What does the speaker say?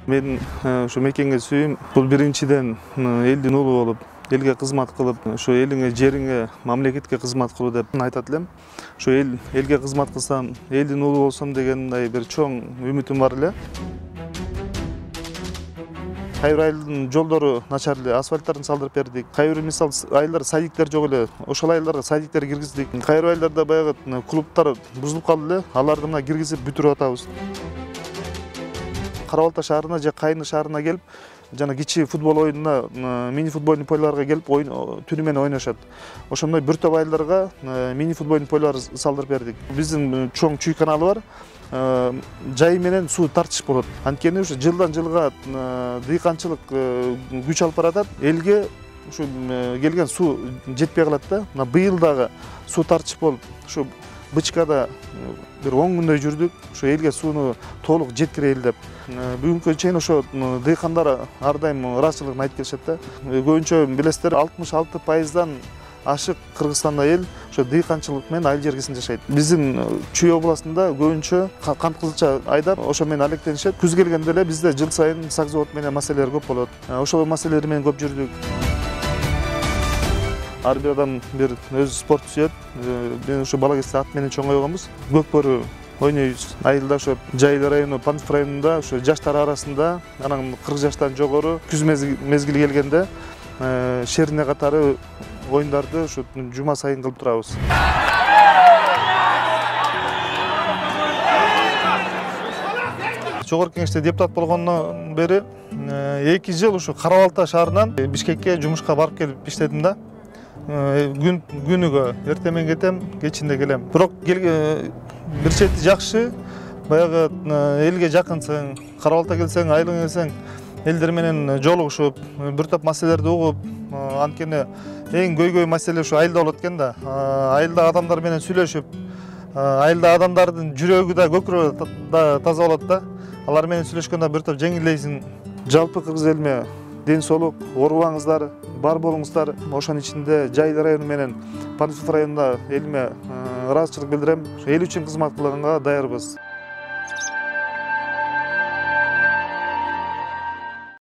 Мен ушу мекенге сүйүм. Бул биринчиден элдин уулу болуп, элге кызмат кылып, ошо элиңе, жериңе, мамлекетке кызмат кылуу деп айтат элем. Ошо элге кызмат кылсам, элдин уулу болсом дегендей бир чоң үмүтүм бар эле. Кайбир айылдын жолдору начар эле, асфальттарын салдырып бердик. Кайбир мисал айылдар садиктер жок эле, ошол айылдарга садиктер киргиздик. Кайбир айылдарда баягы клубтар бузулуп калды эле, аларды мына киргизип бүтүрүп атабыз. Кара Балта шаарына же Кайны шаарына келип, жана кичи футбол оюнуна, мини футбольный поляларга келип, түнү менен ойношот. Ошондой бир топ айылдарга мини футбольный полялар салдырып бердик. Биздин чоң чүй каналы бар. Жай менен суу тартыш болот. Анткени ушу жылдан жылга дыйканчылык күч алып баратат. Элге ушу келген суу жетпей калат да. Мына быйыл дагы суу тартыш болуп, ушу Бычкада бир 10 күндөй жүрдүк. Ушу элге сууну толук жеткирели деп. Бүгүнкү чейин ошо дыйкандар ар дайым ыраазычылыгын айтып келишет да. Көбүнчө билесиздер, 66%дан ашык Кыргызстанда эл ошо дыйканчылык менен айыл жергесинде жашайт. Биздин Чүй областында көбүнчө кант кызылча айдап, ошо менен алектенишет. Күз келгенде эле бизде жыл сайын сак завод менен маселелер көп болот. Ошол маселелер менен көп жүрдүк. Ар бир адам бир өз спорт сүйөт. Мен ошо бала кезде ат менен чоңойгонбуз. Көкбөрү ойнойбуз. Айылда ошо Жайыл району, Панфилов районунда ошо жаштар арасында, анан 40 жаштан жогору күз мезгили келгенде шерине катары оюндарды ошо жума сайын кылып турабыз. Жогорку кеңеште депутат болгондон бери 2 жыл ушу Кара Балта шаарынан Бишкекке жумушка барып келип иштедим да. Күнүгө эртең менен кетем, кечинде келем. Бирок бир чети жакшы, баягы элге жакынсың, Кара Балта келсең, айылыңа келсең, элдер менен жолугушуп, бир топ маселелерди угуп, анткени эң көйгөй маселе ушу айылда болот экен да. Айылда адамдар менен сүйлөшүп, айылда адамдардын жүрөгү да, көкүрөгү да таза болот да. Алар менен сүйлөшкөндө бир топ жеңилдейсиң. Жалпы кыргыз элиме ден соолук, оорубаңыздар, бар болуңуздар. Ошонун ичинде Жайыл району менен Панфилов районунда элиме ыраазычылык билдирем. Эл үчүн кызмат кылганга даярбыз.